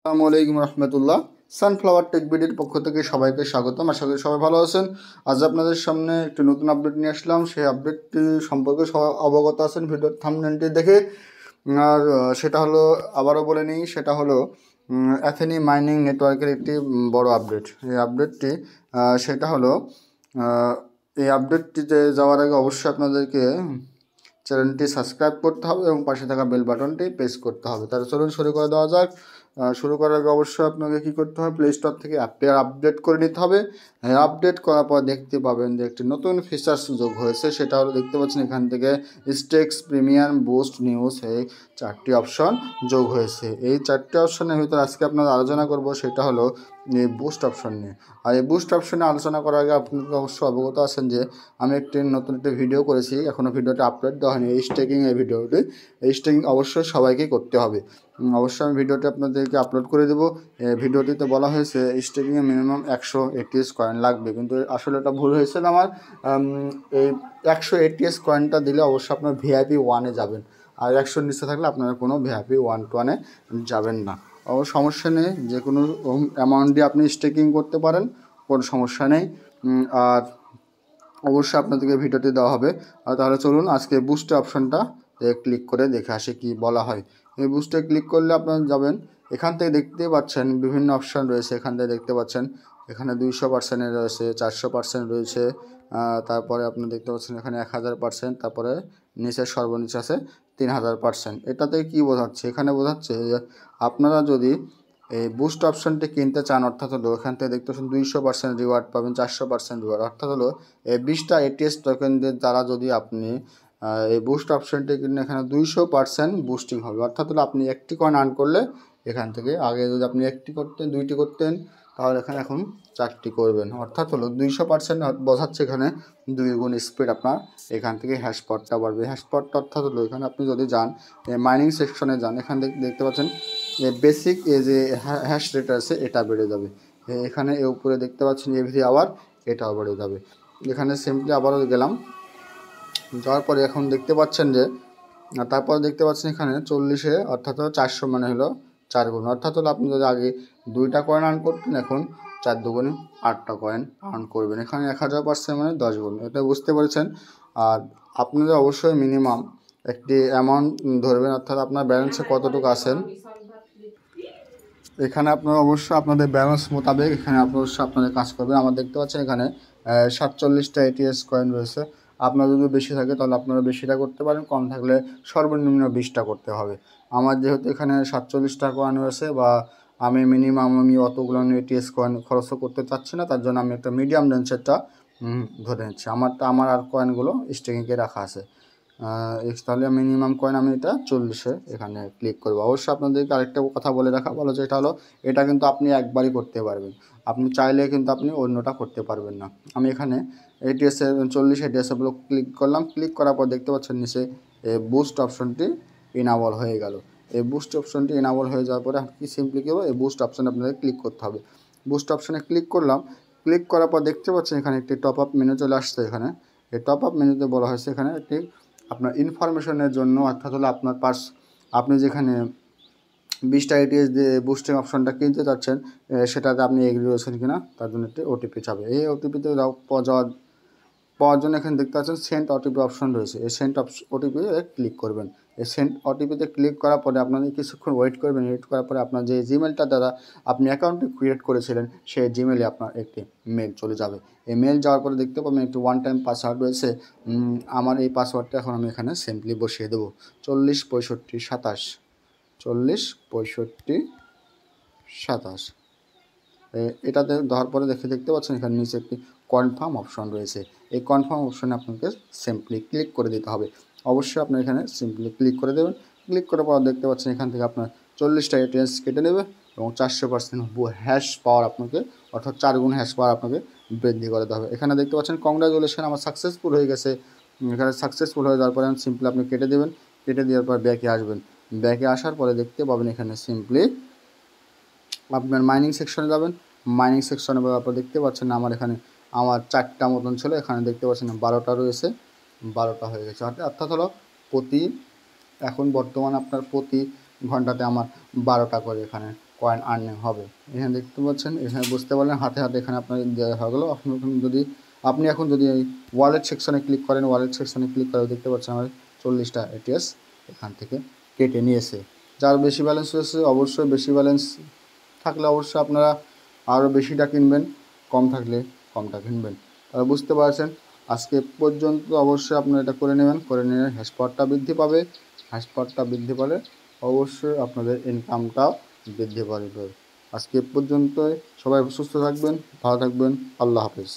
আসসালামু আলাইকুম রহমতুল্লাহ। Sunflower take বিডির পক্ষ থেকে সবাইকে স্বাগতম। আশা করি সবাই ভালো আছেন। আজ আপনাদের সামনে একটি নতুন আপডেট নিয়ে আসলাম। সেই আপডেটটি সম্পর্কে সবাই অবগত আছেন ভিডিওর থাম্বনেলটি দেখে। আর সেটা হলো, আবারও বলে নিই, সেটা হলো অ্যাথেনি মাইনিং নেটওয়ার্কের একটি বড় আপডেট। এই আপডেটটি সেটা হলো এই আপডেটটিতে যাওয়ার আগে অবশ্যই আপনাদেরকে চ্যানেলটি সাবস্ক্রাইব করতে হবে এবং পাশে থাকা বেল বাটনটি প্রেস করতে হবে। তাহলে চলুন শুরু করে দেওয়া যাক। শুরু করার আগে অবশ্যই আপনাকে কী করতে হবে, প্লে স্টোর থেকে অ্যাপটি আপডেট করে নিতে হবে। আপডেট করার পর দেখতে পাবেন যে একটি নতুন ফিচার্স যোগ হয়েছে। সেটা হলো, দেখতে পাচ্ছেন এখান থেকে স্টেক্স, প্রিমিয়াম, বুস্ট, নিউজ, এই 4টি অপশন যোগ হয়েছে। এই 4টি অপশনের ভিতরে আজকে আপনারা আলোচনা করব সেটা হলো এই বুস্ট অপশন নিয়ে। আর এই বুস্ট অপশনে আলোচনা করার আগে আপনাদের অবশ্যই অবগত আছেন যে আমি নতুন একটি ভিডিও করেছি, এখনও ভিডিওটি আপলোড দেওয়া হয়নি। এই স্টেকিং এই ভিডিওটি, এই স্টেকিং অবশ্যই সবাইকেই করতে হবে। অবশ্যই আমি ভিডিওটি আপনাদেরকে আপলোড করে দেবো। ভিডিওটিতে বলা হয়েছে স্টেকিংয়ে মিনিমাম 100 ATS কয়েন লাগবে, কিন্তু আসলে এটা ভুল হয়েছিল আমার। এই 100 ATS কয়েনটা দিলে অবশ্যই আপনার VIP 1-এ যাবেন, আর 100-র নিচে থাকলে আপনারা কোনো VIP 1-1-এ যাবেন না। সমস্যা নেই, যে কোনো অ্যামাউন্ট দিয়ে আপনি স্টেকিং করতে পারেন, কোনো সমস্যা নেই। আর অবশ্যই আপনাদেরকে ভিডিওটি দেওয়া হবে। আর তাহলে চলুন আজকে বুস্ট অপশনটা ক্লিক করে দেখে আসে কি বলা হয়। এই বুস্টে ক্লিক করলে আপনারা যাবেন, এখান থেকে দেখতে পাচ্ছেন বিভিন্ন অপশান রয়েছে। এখান থেকে দেখতে পাচ্ছেন এখানে 200% রয়েছে, 400% রয়েছে, তারপরে আপনি দেখতে পাচ্ছেন এখানে 1000%, তারপরে নিচের সর্বনিচ আছে 3000%। এটাতে কি বোঝাচ্ছে? এখানে বোঝাচ্ছে যে আপনারা যদি এই বুস্ট অপশনটি কিনতে চান, অর্থাৎ হলো এখান থেকে দেখতে পাচ্ছেন 200% রিওয়ার্ড পাবেন, 400% রিওয়ার্ড, অর্থাৎ হলো এই 20টা ATS টোকেনদের দ্বারা যদি আপনি এই বুস্ট অপশনটি কিনে, এখানে 200% বুস্টিং হবে। অর্থাৎ হলো আপনি একটি কয়েন আর্ন করলে এখান থেকে, আগে যদি আপনি একটি করতেন, 2টি করতেন, তাহলে এখানে এখন 4টি করবেন। অর্থাৎ হলো 200% বোঝাচ্ছে এখানে 2 গুণ স্পিড আপনার এখান থেকে হ্যাশপটটা বাড়বে। হ্যাশপটটা অর্থাৎ হলো এখানে আপনি যদি যান, মাইনিং সেকশনে যান, এখানে দেখতে পাচ্ছেন বেসিক এই যে হ্যাশ রেট আছে এটা বেড়ে যাবে। এখানে এর উপরে দেখতে পাচ্ছেন এভরি আওয়ার, এটাও বেড়ে যাবে। এখানে সিম্পলি আবারও গেলাম, যাওয়ার পরে এখন দেখতে পাচ্ছেন যে তারপর দেখতে পাচ্ছেন এখানে 40-এ, অর্থাৎ 400 মানে হলো 4 গুণ। অর্থাৎ হলো আপনি যদি আগে 2টা কয়েন আর্ন করতেন, এখন 4 দুগুণে 8টা কয়েন আর্ন করবেন। এখানে 1000% মানে 10 গুণ। এটা বুঝতে পেরেছেন। আর আপনাদের অবশ্যই মিনিমাম একটি অ্যামাউন্ট ধরবেন, অর্থাৎ আপনার ব্যালেন্সে কতটুকু আছেন। এখানে আপনারা অবশ্যই আপনাদের ব্যালেন্স মোতাবেক এখানে অবশ্যই আপনাদের কাজ করবেন। আমার দেখতে পাচ্ছেন এখানে 47টা ATS কয়েন রয়েছে। আপনার যদি বেশি থাকে তাহলে আপনারা বেশিটা করতে পারেন, কম থাকলে সর্বনিম্ন 20টা করতে হবে। আমার যেহেতু এখানে 47টা কয়েন রয়েছে, বা আমি মিনিমাম অতগুলো ATS কয়েন খরচও করতে চাচ্ছি না, তার জন্য আমি একটা মিডিয়াম রেঞ্জেরটা ধরে নিচ্ছি। আমার আর কয়েনগুলো স্টেকিংয়ে রাখা আছে। তাহলে মিনিমাম কয়েন আমি এটা 40-এ এখানে ক্লিক করবো। অবশ্যই আপনাদেরকে আরেকটা কথা বলে রাখা ভালো, যেটা হলো এটা কিন্তু আপনি একবারই করতে পারবেন, আপনি চাইলে কিন্তু আপনি অন্যটা করতে পারবেন না। আমি এখানে ATS-এ 40 ATS-এগুলো ক্লিক করলাম। ক্লিক করার পর দেখতে পাচ্ছেন নিচে বুস্ট অপশনটি ইনাবল হয়ে গেল। এই বুস্ট অপশনটি ইনাবল হয়ে যাওয়ার পরে কি সিম্পলি কী হবে, এই বুস্ট অপশানে আপনাদের ক্লিক করতে হবে। বুস্ট অপশানে ক্লিক করলাম। ক্লিক করার পর দেখতে পাচ্ছেন এখানে একটি টপ আপ মেনু চলে আসছে। এখানে এই টপ আপ মেনুতে বলা হয়েছে এখানে একটি আপনার ইনফরমেশনের জন্য, অর্থাৎ হলো আপনার আপনি যেখানে 20টা ATS দিয়ে বুস্টিং অপশনটা কিনতে চাচ্ছেন, সেটাতে আপনি এগ্রি রয়েছেন কিনা তার জন্য একটি OTP চাবে। এই OTPতে পাওয়ার জন্য এখানে দেখতে পাচ্ছেন সেন্ড OTP অপশন রয়েছে। এই সেন্ড OTP ক্লিক করবেন। এই সেন্ড OTPতে ক্লিক করার পরে আপনাদের কিছুক্ষণ ওয়েট করবেন। ওয়েট করার পরে আপনার যে জিমেলটা দ্বারা আপনি অ্যাকাউন্টটি ক্রিয়েট করেছিলেন, সেই জিমেলে আপনার একটি মেল চলে যাবে। এই মেল যাওয়ার পরে দেখতে পাবেন একটি 1 টাইম পাসওয়ার্ড রয়েছে। আমার এই পাসওয়ার্ডটা এখন আমি এখানে সিম্পলি বসিয়ে দেবো, 40 65 27, 40 65 27। এটাতে দেওয়ার পরে দেখতে পাচ্ছেন এখানে নিচে একটি কনফার্ম অপশন রয়েছে। এই কনফার্ম অপশনে আপনাকে সিম্পলি ক্লিক করে দিতে হবে। অবশ্যই আপনি এখানে সিম্পলি ক্লিক করে দেবেন। ক্লিক করার পর দেখতে পাচ্ছেন এখান থেকে আপনার 40টা ATS কেটে নেবে এবং 400% হ্যাশ পাওয়ার আপনাকে, অর্থাৎ 4 গুণ হ্যাশ পাওয়ার আপনাকে বৃদ্ধি করে দেওয়া হবে। এখানে দেখতে পাচ্ছেন কংগ্রাচুলেশন, আমার সাকসেসফুল হয়ে গেছে। এখানে সাকসেসফুল হয়ে যাওয়ার পরে সিম্পলি আপনি কেটে দেবেন। কেটে দেওয়ার পর ব্যাকে আসবেন। ব্যাকে আসার পরে দেখতে পাবেন এখানে সিম্পলি আপনার মাইনিং সেকশনে যাবেন। মাইনিং সেকশনে যাওয়ার পর দেখতে পাচ্ছেন আমার 4টা মতন ছিল, এখানে দেখতে পাচ্ছেন 12টা রয়েছে, 12টা হয়ে গেছে। অর্থাৎ হলো এখন বর্তমানে আপনার প্রতি ঘন্টাতে আমার 12টা করে এখানে কয়েন আর্নিং হবে। এখানে দেখতে পাচ্ছেন, এখানে বুঝতে পারলেন হাতে হাতে এখানে আপনার দেওয়া হয়ে গেলো। আপনি এখন যদি ওয়ালেট সেকশনে ক্লিক করেন, ওয়ালেট সেকশনে ক্লিক করে দেখতে পাচ্ছেন আমার 40টা এটিএস এখান থেকে কেটে নিয়েছে। যার বেশি ব্যালেন্স রয়েছে, অবশ্যই বেশি ব্যালেন্স থাকলে অবশ্যই আপনারা আরও বেশিটা কিনবেন, কম থাকলে কমটা কিনবেন। তাহলে বুঝতে পারছেন। আজকে পর্যন্ত অবশ্যই আপনারা এটা করে নেবেন, করে নিলে হ্যাশপাওয়ারটা বৃদ্ধি পাবে। হ্যাশপাওয়ারটা বৃদ্ধি পালে অবশ্যই আপনাদের ইনকামটাও বৃদ্ধি পাবে। আজকে পর্যন্তই, সবাই সুস্থ থাকবেন, ভালো থাকবেন। আল্লাহ হাফেজ।